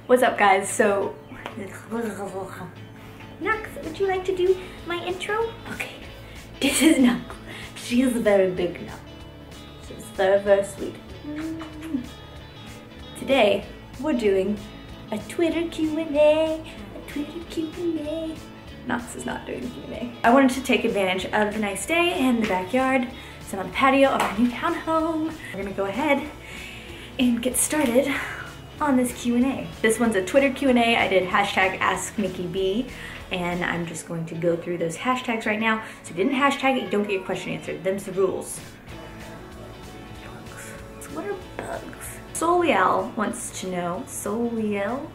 What's up, guys? So, Nux, would you like to do my intro? Okay, this is Nux. She is very big now. She's very, very sweet. Today, we're doing a Twitter Q&A. Nux is not doing Q&A. I wanted to take advantage of the nice day in the backyard. So I'm on the patio of our new townhome. We're gonna go ahead and get started on this Q&A. This one's a Twitter Q&A. I did hashtag ask.nikki.blackketter, and I'm just going to go through those hashtags right now. So if you didn't hashtag it, you don't get your question answered. Them's the rules. Bugs. So what are bugs? Soliel wants to know, Soliel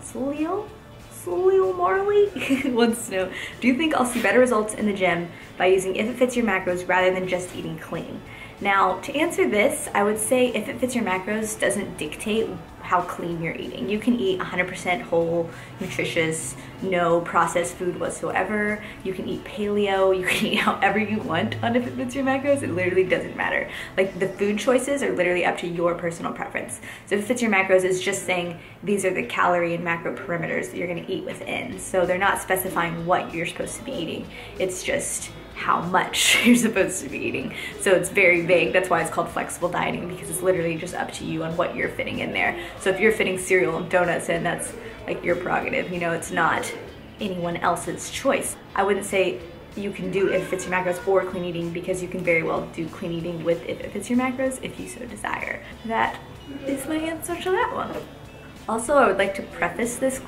Marley wants to know, do you think I'll see better results in the gym by using If It Fits Your Macros rather than just eating clean? Now, to answer this, I would say If It Fits Your Macros doesn't dictate how clean you're eating. You can eat 100% whole, nutritious, no processed food whatsoever. You can eat paleo, you can eat however you want on If It Fits Your Macros. It literally doesn't matter. Like, the food choices are literally up to your personal preference. So If It Fits Your Macros is just saying these are the calorie and macro parameters that you're gonna eat within. So they're not specifying what you're supposed to be eating. It's just how much you're supposed to be eating. So it's very vague. That's why it's called flexible dieting, because it's literally just up to you on what you're fitting in there. So if you're fitting cereal and donuts in, that's like your prerogative. You know, it's not anyone else's choice. I wouldn't say you can do If It Fits Your Macros or clean eating, because you can very well do clean eating with If It Fits Your Macros if you so desire. That is my answer to that one. Also, I would like to preface this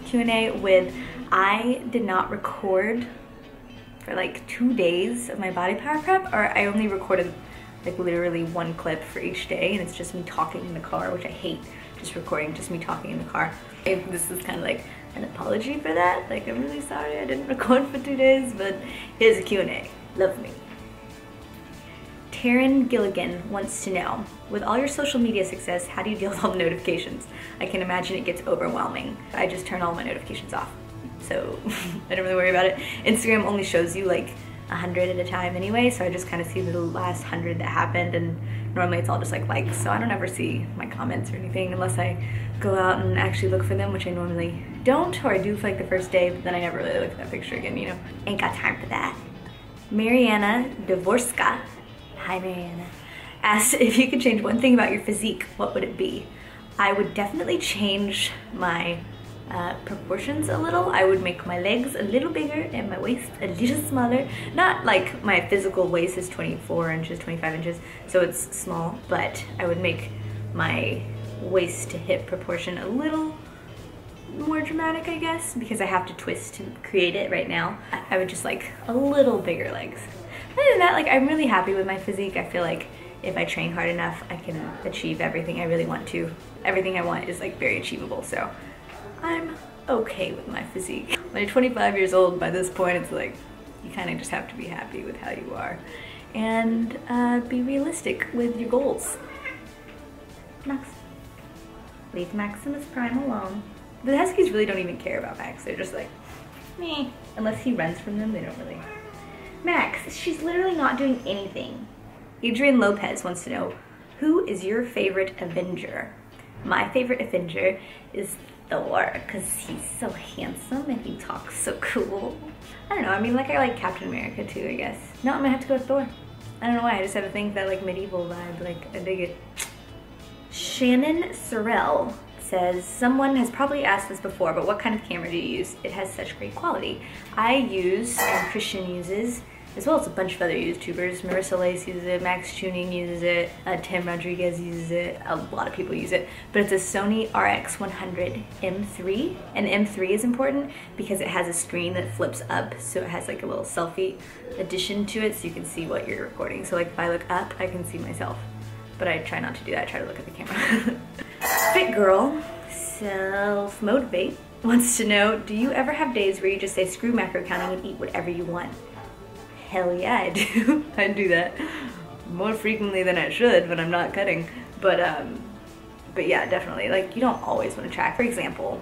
Q&A with, I did not record for like 2 days of my body power prep, or I only recorded like literally one clip for each day, and it's just me talking in the car, which I hate, just recording just me talking in the car. And this is kind of like an apology for that. Like, I'm really sorry I didn't record for 2 days, but here's a Q&A. Love me. Taryn Gilligan wants to know, with all your social media success, how do you deal with all the notifications? I can imagine it gets overwhelming. I just turn all my notifications off. So I don't really worry about it. Instagram only shows you like 100 at a time anyway, so I just kind of see the last 100 that happened, and normally it's all just like likes, so I don't ever see my comments or anything unless I go out and actually look for them, which I normally don't, or I do for like the first day, but then I never really look at that picture again, you know? Ain't got time for that. Mariana Dvorska, hi Mariana, asks if you could change one thing about your physique, what would it be? I would definitely change my proportions a little. I would make my legs a little bigger and my waist a little smaller. Not like my physical waist is 24 inches, 25 inches, so it's small, but I would make my waist to hip proportion a little more dramatic, I guess, because I have to twist to create it right now. I would just like a little bigger legs. Other than that, like, I'm really happy with my physique. I feel like if I train hard enough, I can achieve everything I really want to. Everything I want is like very achievable, so I'm okay with my physique. When you're 25 years old, by this point, it's like, you kind of just have to be happy with how you are and be realistic with your goals. Max. Leave Maximus Prime alone. The Huskies really don't even care about Max. They're just like, meh. Unless he runs from them, they don't really. Max, she's literally not doing anything. Adrian Lopez wants to know, who is your favorite Avenger? My favorite Avenger is Thor, because he's so handsome and he talks so cool. I don't know, I mean, like, I like Captain America too, I guess. No, I'm gonna have to go with Thor. I don't know why, I just have a thing for that like medieval vibe, like, I dig it. Shannon Sorrell says, someone has probably asked this before, but what kind of camera do you use? It has such great quality. I use, and Christian uses, as well as a bunch of other YouTubers. Marissa Lace uses it, Max Tuning uses it, Tim Rodriguez uses it, a lot of people use it. But it's a Sony RX100 M3, and M3 is important because it has a screen that flips up, so it has like a little selfie addition to it, so you can see what you're recording. So like if I look up, I can see myself. But I try not to do that, I try to look at the camera. Fit Girl, self-motivate, wants to know, do you ever have days where you just say screw macro counting and eat whatever you want? Hell yeah, I do. I do that more frequently than I should when I'm not cutting. But yeah, definitely. Like, you don't always want to track. For example,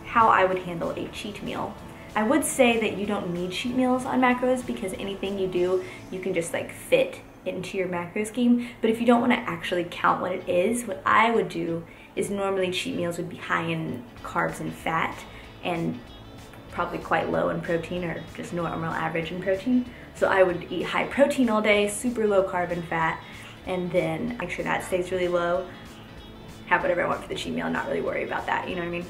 how I would handle a cheat meal. I would say that you don't need cheat meals on macros, because anything you do, you can just like fit into your macro scheme. But if you don't want to actually count what it is, what I would do is normally cheat meals would be high in carbs and fat and probably quite low in protein, or just normal average in protein. So I would eat high protein all day, super low carb and fat, and then make sure that stays really low. Have whatever I want for the cheat meal and not really worry about that, you know what I mean?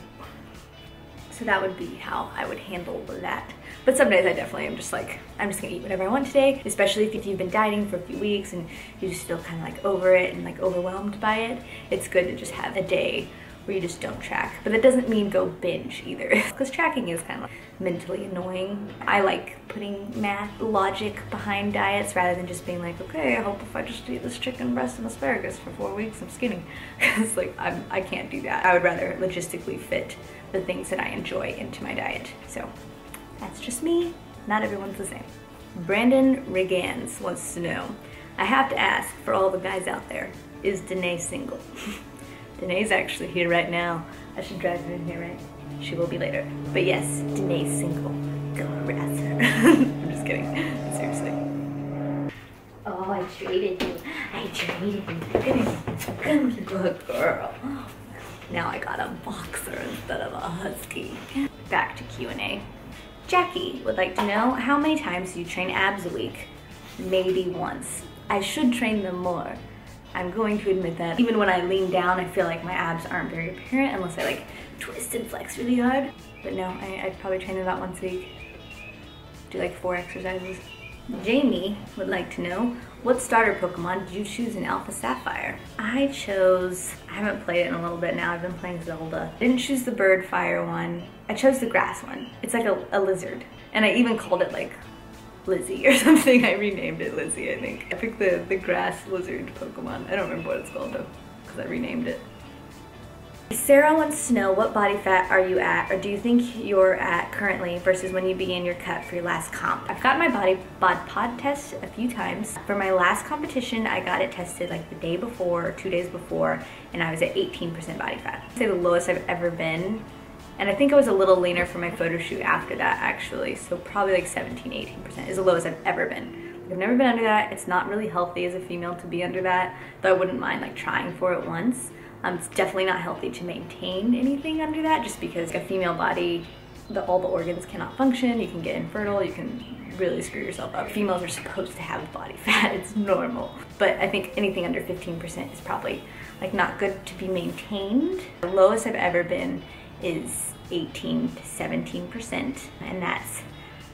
So that would be how I would handle that. But some days I definitely am just like, I'm just gonna eat whatever I want today, especially if you've been dieting for a few weeks and you're just still kind of like over it and like overwhelmed by it. It's good to just have a day where you just don't track. But that doesn't mean go binge either, because tracking is kind of like mentally annoying. I like putting math, logic behind diets rather than just being like, okay, I hope if I just eat this chicken breast and asparagus for 4 weeks, I'm skinny. Because like, I can't do that. I would rather logistically fit the things that I enjoy into my diet. So that's just me. Not everyone's the same. Brandon Regans wants to know, I have to ask for all the guys out there, is Danae single? Danae's actually here right now. I should drive her in here, right? She will be later. But yes, Danae's single. Go harass her. I'm just kidding. Seriously. Oh, I treated you. I treated you. Good girl. Now I got a boxer instead of a husky. Back to Q&A. Jackie would like to know, how many times do you train abs a week? Maybe once. I should train them more. I'm going to admit that even when I lean down, I feel like my abs aren't very apparent unless I like twist and flex really hard. But no, I'd probably train them about once a week. Do like 4 exercises. Jamie would like to know, what starter Pokemon did you choose in Alpha Sapphire? I haven't played it in a little bit now, I've been playing Zelda. I didn't choose the bird fire one. I chose the grass one. It's like a lizard. And I even called it like Lizzie or something. I renamed it Lizzie, I think. I picked the grass lizard Pokemon. I don't remember what it's called though, because I renamed it. Sarah wants to know, what body fat are you at, or do you think you're at currently versus when you began your cut for your last comp? I've gotten my body bod pod test a few times. For my last competition, I got it tested like the day before or 2 days before, and I was at 18% body fat. I'd say the lowest I've ever been. And I think I was a little leaner for my photo shoot after that actually, so probably like 17–18% is the lowest I've ever been. I've never been under that. It's not really healthy as a female to be under that, though I wouldn't mind like trying for it once. It's definitely not healthy to maintain anything under that, just because a female body, all the organs cannot function, you can get infertile, you can really screw yourself up. Females are supposed to have body fat, it's normal. But I think anything under 15% is probably like not good to be maintained. The lowest I've ever been is 18–17%, and that's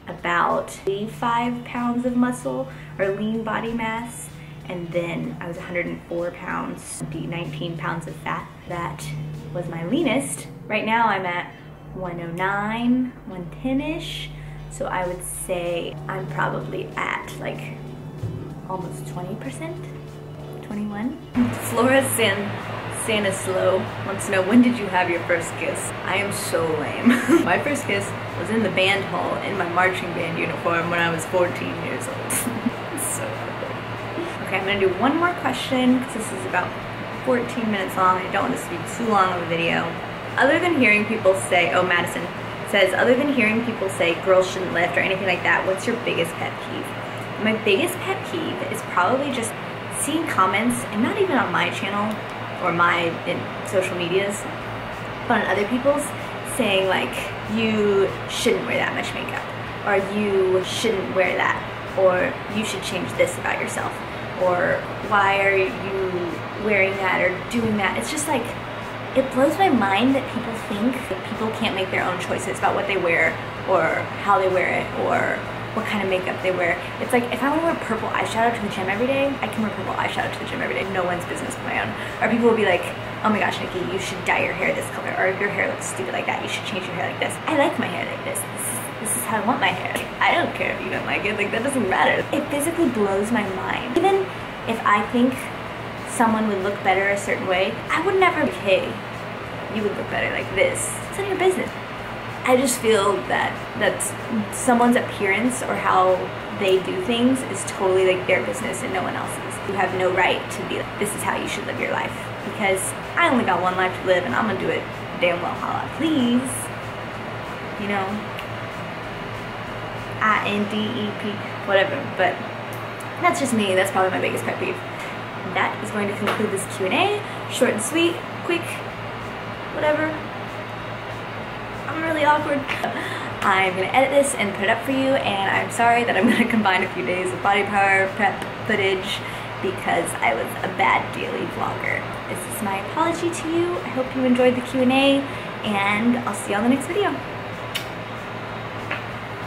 about 85 pounds of muscle or lean body mass. And then I was 104 pounds, 19 pounds of fat. That was my leanest. Right now I'm at 109, 110-ish. So I would say I'm probably at like almost 20%, 21. Flora Sanislow wants to know, when did you have your first kiss? I am so lame. My first kiss was in the band hall in my marching band uniform when I was 14 years old. So okay, I'm gonna do one more question because this is about 14 minutes long. I don't want this to be too long of a video. Other than hearing people say, oh, Madison says, other than hearing people say girls shouldn't lift or anything like that, what's your biggest pet peeve? My biggest pet peeve is probably just seeing comments, and not even on my channel or in social medias, but on other people's, saying like, you shouldn't wear that much makeup, or you shouldn't wear that, or you should change this about yourself, or why are you wearing that or doing that. It's just like, it blows my mind that people think that people can't make their own choices about what they wear or how they wear it or what kind of makeup they wear. It's like, if I want to wear purple eyeshadow to the gym every day, I can wear purple eyeshadow to the gym every day. No one's business but my own. Or people will be like, oh my gosh, Nikki, you should dye your hair this color, or if your hair looks stupid like that, you should change your hair like this. I like my hair like this. This is how I want my hair. I don't care if you don't like it, like that doesn't matter. It physically blows my mind. Even if I think someone would look better a certain way, I would never be, hey, you would look better like this. It's none of your business. I just feel that someone's appearance or how they do things is totally like their business and no one else's. You have no right to be like, this is how you should live your life. Because I only got one life to live and I'm gonna do it damn well how I please. You know? INDEP, whatever, but that's just me. That's probably my biggest pet peeve. That is going to conclude this Q&A. Short and sweet, quick, whatever. I'm really awkward. I'm gonna edit this and put it up for you, and I'm sorry that I'm gonna combine a few days of body power prep footage because I was a bad daily vlogger. This is my apology to you. I hope you enjoyed the Q&A, and I'll see you on the next video.